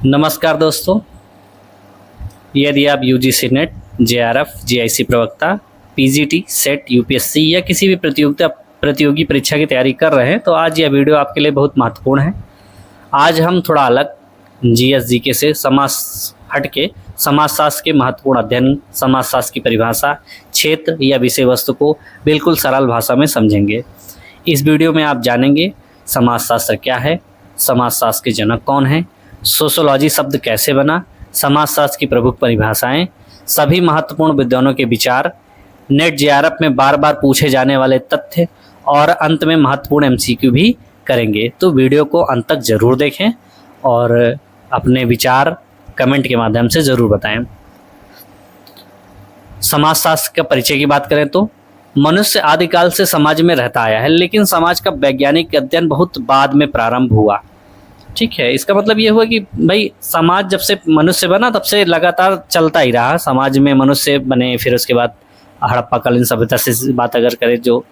नमस्कार दोस्तों। यदि आप यूजीसी नेट, जेआरएफ, जीआईसी प्रवक्ता, पीजीटी, सेट, यूपीएससी या किसी भी प्रतियोगी परीक्षा की तैयारी कर रहे हैं तो आज यह वीडियो आपके लिए बहुत महत्वपूर्ण है। आज हम थोड़ा अलग जीएस जीके से हट के समाजशास्त्र के महत्वपूर्ण अध्ययन, समाजशास्त्र की परिभाषा, क्षेत्र या विषय वस्तु को बिल्कुल सरल भाषा में समझेंगे। इस वीडियो में आप जानेंगे समाजशास्त्र क्या है, समाजशास्त्र के जनक कौन हैं, सोशियोलॉजी शब्द कैसे बना, समाजशास्त्र की प्रमुख परिभाषाएं, सभी महत्वपूर्ण विद्वानों के विचार, नेट जेआरएफ में बार बार पूछे जाने वाले तथ्य और अंत में महत्वपूर्ण एमसीक्यू भी करेंगे। तो वीडियो को अंत तक जरूर देखें और अपने विचार कमेंट के माध्यम से ज़रूर बताएं। समाजशास्त्र का परिचय की बात करें तो मनुष्य आदिकाल से समाज में रहता आया है, लेकिन समाज का वैज्ञानिक अध्ययन बहुत बाद में प्रारंभ हुआ। ठीक है, इसका मतलब ये हुआ कि भाई समाज जब से मनुष्य बना तब से लगातार चलता ही रहा। समाज में मनुष्य बने, फिर उसके बाद हड़प्पाकालीन सभ्यता से बात अगर करें जो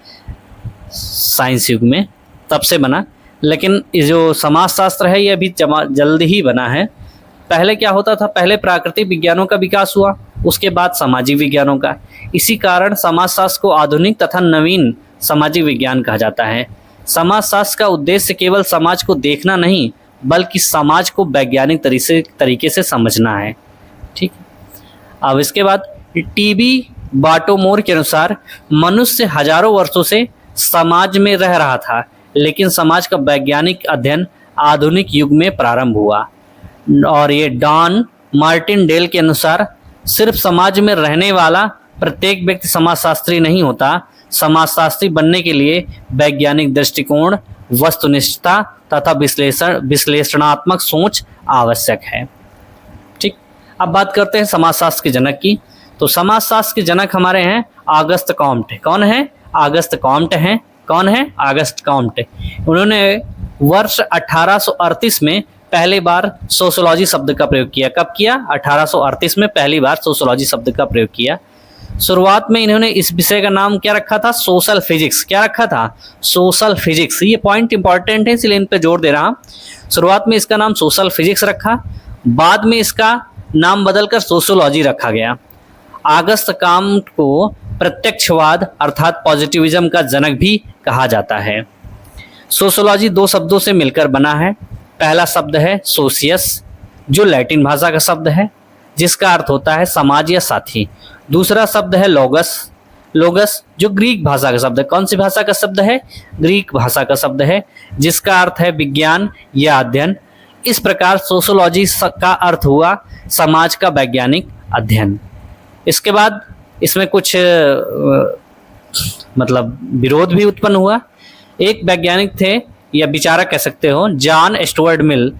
साइंस युग में, तब से बना। लेकिन जो समाजशास्त्र है ये अभी जल्द ही बना है। पहले क्या होता था, पहले प्राकृतिक विज्ञानों का विकास हुआ, उसके बाद सामाजिक विज्ञानों का। इसी कारण समाजशास्त्र को आधुनिक तथा नवीन सामाजिक विज्ञान कहा जाता है। समाजशास्त्र का उद्देश्य केवल समाज को देखना नहीं बल्कि समाज को वैज्ञानिक तरीके से समझना है। ठीक, अब इसके बाद टीबी बाटोमोर के अनुसार मनुष्य हजारों वर्षों से समाज में रह रहा था, लेकिन समाज का वैज्ञानिक अध्ययन आधुनिक युग में प्रारंभ हुआ। और ये डॉन मार्टिनडेल के अनुसार सिर्फ समाज में रहने वाला प्रत्येक व्यक्ति समाजशास्त्री नहीं होता। समाजशास्त्री बनने के लिए वैज्ञानिक दृष्टिकोण, वस्तुनिष्ठता तथा विश्लेषणात्मक सोच आवश्यक है। ठीक, अब बात करते हैं समाजशास्त्र के जनक की। तो समाजशास्त्र के जनक हमारे हैं ऑगस्ट कॉम्टे। कौन है? ऑगस्ट कॉम्टे हैं। कौन है? August Comte. उन्होंने वर्ष 1838 में पहली बार सोशियोलॉजी शब्द का प्रयोग किया। कब किया? 1838 में पहली बार सोशियोलॉजी शब्द का प्रयोग किया। शुरुआत में इन्होंने इस विषय का नाम क्या रखा था? Social physics. क्या रखा था? Social physics. ये पॉइंट इंपॉर्टेंट है इसलिए इन पे जोर दे रहा हूं। शुरुआत में इसका नाम सोशल फिजिक्स रखा, बाद में इसका नाम बदलकर सोशियोलॉजी रखा गया। ऑगस्ट कॉम्टे को प्रत्यक्षवाद अर्थात पॉजिटिविज्म का जनक भी कहा जाता है। सोशियोलॉजी दो शब्दों से मिलकर बना है। पहला शब्द है सोशियस, जो लैटिन भाषा का शब्द है जिसका अर्थ होता है समाज या साथी। दूसरा शब्द है लोगस, जो ग्रीक भाषा का शब्द है। कौन सी भाषा का शब्द है? ग्रीक भाषा का शब्द है, जिसका अर्थ है विज्ञान या अध्ययन। इस प्रकार सोशियोलॉजी का अर्थ हुआ समाज का वैज्ञानिक अध्ययन। इसके बाद इसमें कुछ मतलब विरोध भी उत्पन्न हुआ। एक वैज्ञानिक थे या विचारक कह सकते हो, John Stuart Mill.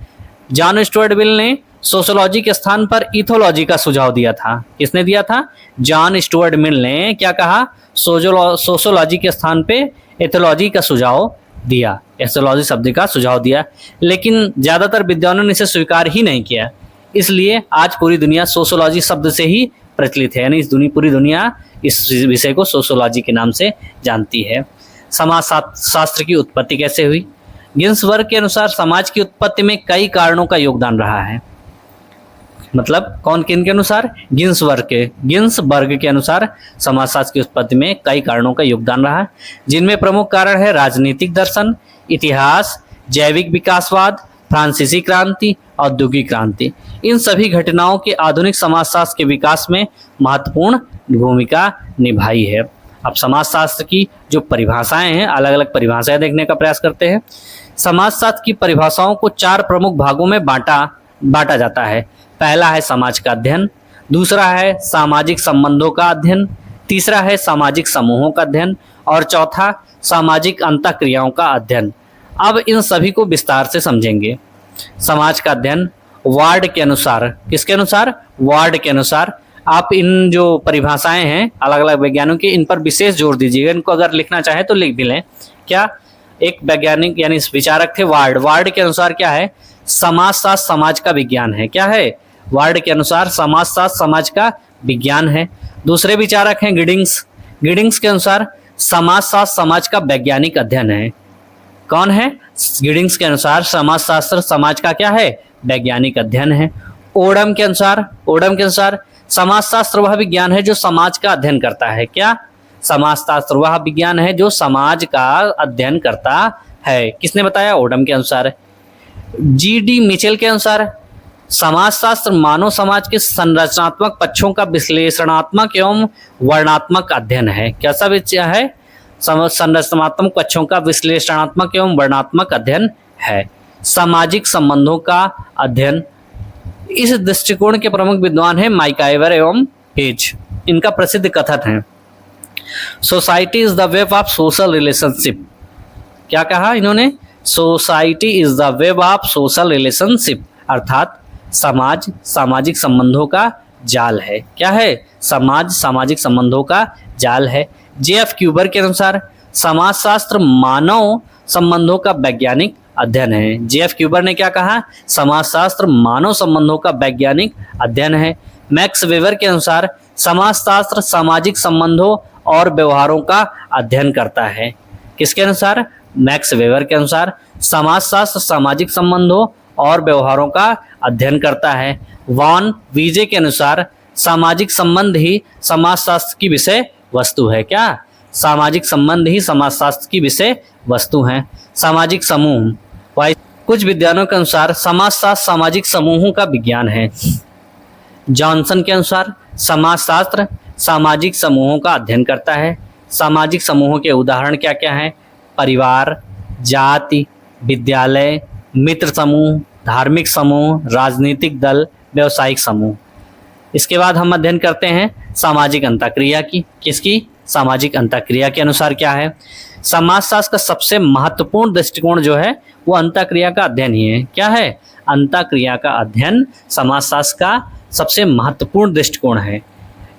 John Stuart Mill ने सोशियोलॉजी के स्थान पर इथोलॉजी का सुझाव दिया था। किसने दिया था? जॉन स्टुअर्ट मिल ने क्या कहा? सोशियोलॉजी के स्थान पे इथोलॉजी का सुझाव दिया, एथोलॉजी शब्द का सुझाव दिया। लेकिन ज़्यादातर विद्वानों ने इसे स्वीकार ही नहीं किया। इसलिए आज पूरी दुनिया सोशियोलॉजी शब्द से ही प्रचलित है, यानी पूरी दुनिया इस विषय को सोशियोलॉजी के नाम से जानती है। समाजशास्त्र की उत्पत्ति कैसे हुई? गिन्सबर्ग के अनुसार समाज की उत्पत्ति में कई कारणों का योगदान रहा है। मतलब किन के अनुसार? गिन्सबर्ग के अनुसार समाजशास्त्र की उत्पत्ति में कई कारणों का योगदान रहा है, जिनमें प्रमुख कारण है राजनीतिक दर्शन, इतिहास, जैविक विकासवाद, फ्रांसीसी क्रांति, औद्योगिक क्रांति। इन सभी घटनाओं के आधुनिक समाजशास्त्र के विकास में महत्वपूर्ण भूमिका निभाई है। अब समाजशास्त्र की जो परिभाषाएं हैं, अलग अलग परिभाषाएं देखने का प्रयास करते हैं। समाजशास्त्र की परिभाषाओं को चार प्रमुख भागों में बांटा जाता है। पहला है समाज का अध्ययन, दूसरा है सामाजिक संबंधों का अध्ययन, तीसरा है सामाजिक समूहों का अध्ययन और चौथा सामाजिक अंतःक्रियाओं का अध्ययन। अब इन सभी को विस्तार से समझेंगे। समाज का अध्ययन वार्ड के अनुसार, किसके अनुसार? वार्ड के अनुसार। आप इन जो परिभाषाएं हैं अलग अलग वैज्ञानिकों की, इन पर विशेष जोर दीजिएगा। इनको अगर लिखना चाहे तो लिख भी लें। क्या? एक वैज्ञानिक यानी विचारक थे वार्ड के अनुसार क्या है? समाजशास्त्र समाज का विज्ञान है। क्या है? वार्ड के अनुसार समाजशास्त्र समाज का विज्ञान है। दूसरे विचारक हैं गिडिंग्स के अनुसार समाजशास्त्र समाज का वैज्ञानिक अध्ययन है। कौन है? गिडिंग्स के अनुसार समाजशास्त्र समाज का क्या है? वैज्ञानिक अध्ययन है। ओडम के अनुसार समाजशास्त्र वह विज्ञान है जो समाज का अध्ययन करता है। क्या? समाजशास्त्र वह विज्ञान है जो समाज का अध्ययन करता है। किसने बताया? ओडम के अनुसार। जी.डी. मिचेल के अनुसार समाजशास्त्र मानव समाज के संरचनात्मक पक्षों का विश्लेषणात्मक एवं वर्णनात्मक अध्ययन है। कैसा विषय है? संरचनात्मक पक्षों का विश्लेषणात्मक एवं वर्णनात्मक अध्ययन है। सामाजिक संबंधों का अध्ययन, इस दृष्टिकोण के प्रमुख विद्वान हैं मैकआइवर एवं पेज। इनका प्रसिद्ध कथन है, society is the web of social relationship. क्या कहा इन्होंने? Society is the web of social relationship, अर्थात समाज सामाजिक संबंधों का जाल है। क्या है? समाज सामाजिक संबंधों का जाल है। जे.एफ. क्यूबर के अनुसार समाजशास्त्र मानव संबंधों का वैज्ञानिक अध्ययन है। जे.एफ. क्यूबर ने क्या कहा? समाजशास्त्र मानव संबंधों का वैज्ञानिक अध्ययन है। मैक्स वेबर के अनुसार समाजशास्त्र सामाजिक संबंधों और व्यवहारों का अध्ययन करता है। किसके अनुसार? मैक्स वेबर के अनुसार समाजशास्त्र सामाजिक संबंधों और व्यवहारों का अध्ययन करता है। वॉन वीजे के अनुसार सामाजिक संबंध ही समाजशास्त्र की विषय वस्तु है। क्या? सामाजिक संबंध ही समाजशास्त्र की विषय वस्तु हैं। सामाजिक समूह, कुछ विद्वानों के अनुसार समाजशास्त्र सामाजिक समूहों का विज्ञान है। जॉनसन के अनुसार समाजशास्त्र सामाजिक समूहों का अध्ययन करता है। सामाजिक समूहों के उदाहरण क्या क्या हैं? परिवार, जाति, विद्यालय, मित्र समूह, धार्मिक समूह, राजनीतिक दल, व्यवसायिक समूह। इसके बाद हम अध्ययन करते हैं सामाजिक अंतःक्रिया की। किसकी? सामाजिक अंतःक्रिया के अनुसार क्या है? समाजशास्त्र का सबसे महत्वपूर्ण दृष्टिकोण जो है वो अंतःक्रिया का अध्ययन ही है। क्या है? अंतःक्रिया का अध्ययन समाजशास्त्र का सबसे महत्वपूर्ण दृष्टिकोण है।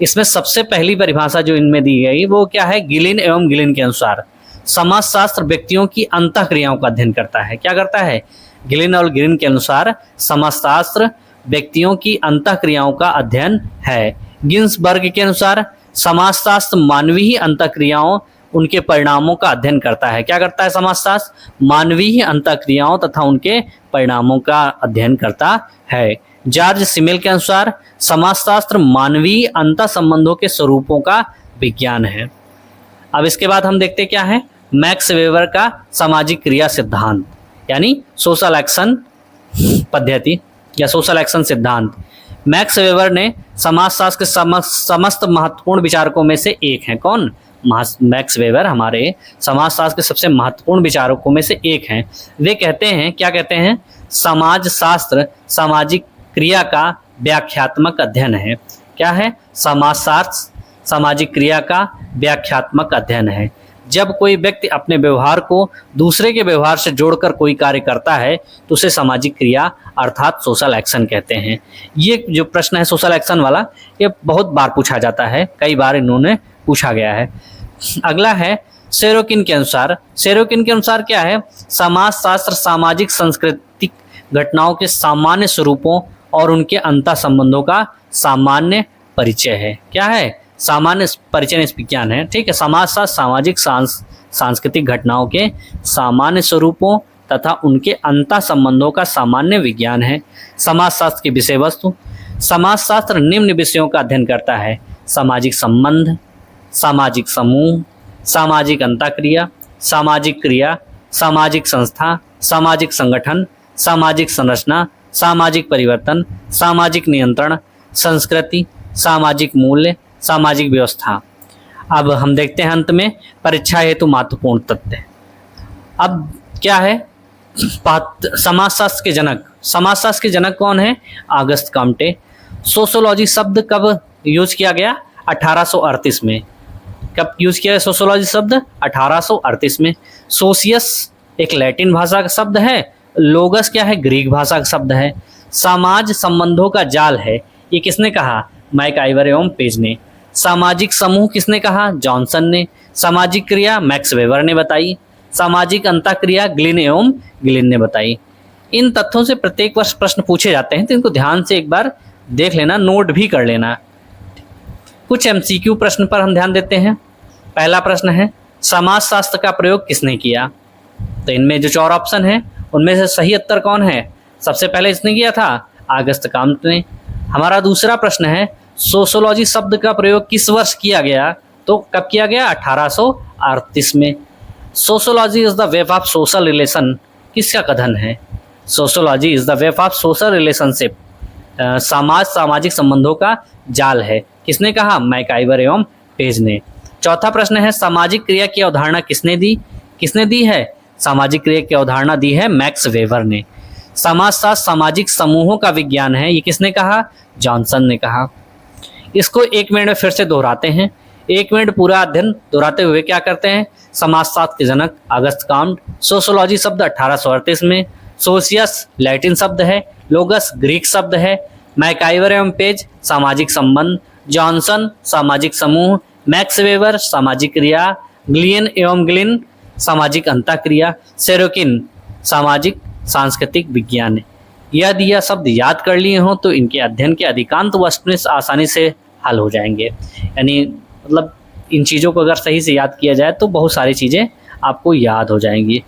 इसमें सबसे पहली परिभाषा जो इनमें दी गई वो क्या है? गिलिन एवं गिलिन के अनुसार समाजशास्त्र व्यक्तियों की अंतःक्रियाओं का अध्ययन करता है। क्या करता है? गिलिन और गिलिन के अनुसार समाजशास्त्र व्यक्तियों की अंतःक्रियाओं का अध्ययन है। गिन्सबर्ग के अनुसार समाजशास्त्र मानवीय अंतःक्रियाओं उनके परिणामों का अध्ययन करता है। क्या करता है समाजशास्त्र? मानवीय अंतःक्रियाओं तथा उनके परिणामों का अध्ययन करता है। जॉर्ज सिमेल के अनुसार समाजशास्त्र मानवीय अंतः संबंधों के स्वरूपों का विज्ञान है। अब इसके बाद हम देखते क्या है? मैक्स वेबर का सामाजिक क्रिया सिद्धांत यानी सोशल एक्शन पद्धति या सोशल एक्शन सिद्धांत। मैक्स वेबर ने समाजशास्त्र के समस्त महत्वपूर्ण विचारकों में से एक हैं। कौन? मैक्स वेबर हमारे समाजशास्त्र के सबसे महत्वपूर्ण विचारकों में से एक हैं। वे कहते हैं, क्या कहते हैं? समाजशास्त्र सामाजिक क्रिया का व्याख्यात्मक अध्ययन है। क्या है? समाजशास्त्र सामाजिक क्रिया का व्याख्यात्मक अध्ययन है। जब कोई व्यक्ति अपने व्यवहार को दूसरे के व्यवहार से जोड़कर कोई कार्य करता है तो उसे सामाजिक क्रिया अर्थात सोशल एक्शन कहते हैं। ये जो प्रश्न है सोशल एक्शन वाला, ये बहुत बार पूछा जाता है, कई बार इन्होंने पूछा गया है। अगला है सेरोकिन के अनुसार। सेरोकिन के अनुसार क्या है? समाजशास्त्र सामाजिक सांस्कृतिक घटनाओं के सामान्य स्वरूपों और उनके अंतः संबंधों का सामान्य परिचय है। क्या है? सामान्य परिचय विज्ञान है। ठीक है। समाजशास्त्र सामाजिक सांस्कृतिक घटनाओं के सामान्य स्वरूपों तथा उनके अंतः संबंधों का सामान्य विज्ञान है। समाजशास्त्र की विषय वस्तु। समाजशास्त्र निम्न विषयों का अध्ययन करता है: सामाजिक संबंध, सामाजिक समूह, सामाजिक अंतःक्रिया, सामाजिक क्रिया, सामाजिक संस्था, सामाजिक संगठन, सामाजिक संरचना, सामाजिक परिवर्तन, सामाजिक नियंत्रण, संस्कृति, सामाजिक मूल्य, सामाजिक व्यवस्था। अब हम देखते हैं अंत में परीक्षा हेतु महत्वपूर्ण तथ्य। अब क्या है? समाजशास्त्र के जनक। समाजशास्त्र के जनक कौन है? August Comte. सोशियोलॉजी शब्द कब यूज किया गया? 1838 में। कब यूज किया गया सोशियोलॉजी शब्द? 1838 में। सोशियस एक लैटिन भाषा का शब्द है, लोगस क्या है? ग्रीक भाषा का शब्द है। समाज संबंधों का जाल है, ये किसने कहा? मैकआइवर एवं पेज ने। सामाजिक समूह किसने कहा? जॉनसन ने। सामाजिक क्रिया मैक्स वेबर ने बताई। सामाजिक अंतःक्रिया गिलिन एवं गिलिन ने बताई। इन तथ्यों से प्रत्येक वर्ष प्रश्न पूछे जाते हैं, तो इनको ध्यान से एक बार देख लेना, नोट भी कर लेना। कुछ एमसीक्यू प्रश्न पर हम ध्यान देते हैं। पहला प्रश्न है, समाजशास्त्र का प्रयोग किसने किया? तो इनमें जो 4 ऑप्शन है उनमें से सही उत्तर कौन है? सबसे पहले इसने किया था अगस्त काम्ट ने। हमारा दूसरा प्रश्न है सोशोलॉजी शब्द का प्रयोग किस वर्ष किया गया, तो कब किया गया, 1838 में। Sociology is the web of social relation किसका कथन है, sociology is the web of social relationship, सामाजिक संबंधों का जाल है। किसने कहा, मैकाइवर एवं पेज ने। चौथा प्रश्न है सामाजिक क्रिया की अवधारणा किसने दी है, सामाजिक क्रिया की अवधारणा दी है मैक्स वेबर ने। समाजशास्त्र सामाजिक समूहों का विज्ञान है, ये किसने कहा, जॉनसन ने कहा। इसको 1 मिनट में फिर से दोहराते हैं, 1 मिनट पूरा अध्ययन दोहराते हुए क्या करते हैं। समाजशास्त्र के जनक अगस्त काम्ट, सोशोलॉजी शब्द 1838 में, सोशियस लैटिन शब्द है, लोगस ग्रीक शब्द है, मैकाइवर एवं पेज सामाजिक संबंध, जॉनसन सामाजिक समूह, मैक्स वेबर सामाजिक क्रिया, ग्लियन एवं ग्लिन सामाजिक अंतःक्रिया, सेरोकिन सामाजिक सांस्कृतिक विज्ञान। यदि यह शब्द याद कर लिए हों तो इनके अध्ययन के अधिकांश वस्तुनिष्ठ आसानी से हल हो जाएंगे। यानी मतलब इन चीज़ों को अगर सही से याद किया जाए तो बहुत सारी चीज़ें आपको याद हो जाएंगी।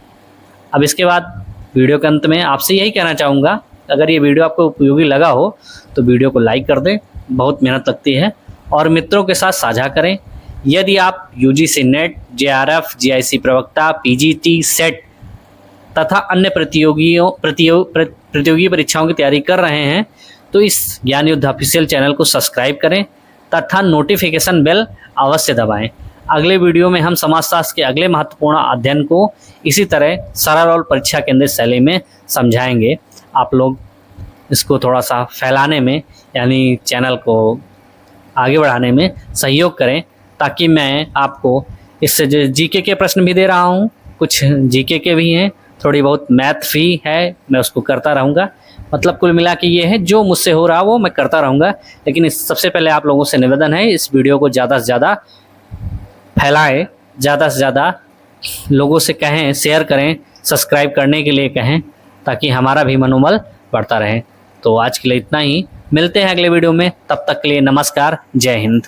अब इसके बाद वीडियो के अंत में आपसे यही कहना चाहूँगा, अगर ये वीडियो आपको उपयोगी लगा हो तो वीडियो को लाइक कर दें, बहुत मेहनत लगती है, और मित्रों के साथ साझा करें। यदि आप यूजीसी नेट, जेआरएफ, जीआईसी प्रवक्ता, पीजीटी, सेट तथा अन्य प्रतियोगी परीक्षाओं की तैयारी कर रहे हैं तो इस ज्ञान युद्ध ऑफिशियल चैनल को सब्सक्राइब करें तथा नोटिफिकेशन बेल अवश्य दबाएं। अगले वीडियो में हम समाजशास्त्र के अगले महत्वपूर्ण अध्ययन को इसी तरह सरल और परीक्षा केंद्रित शैली में समझाएंगे। आप लोग इसको थोड़ा सा फैलाने में यानी चैनल को आगे बढ़ाने में सहयोग करें, ताकि मैं आपको इससे जो जीके के प्रश्न भी दे रहा हूँ, कुछ जीके के भी हैं, थोड़ी बहुत मैथ भी है, मैं उसको करता रहूँगा। मतलब कुल मिला के ये है जो मुझसे हो रहा वो मैं करता रहूँगा। लेकिन सबसे पहले आप लोगों से निवेदन है, इस वीडियो को ज़्यादा से ज़्यादा फैलाएं, ज़्यादा से ज़्यादा लोगों से कहें, शेयर करें, सब्सक्राइब करने के लिए कहें, ताकि हमारा भी मनोबल बढ़ता रहे। तो आज के लिए इतना ही, मिलते हैं अगले वीडियो में, तब तक के लिए नमस्कार, जय हिंद।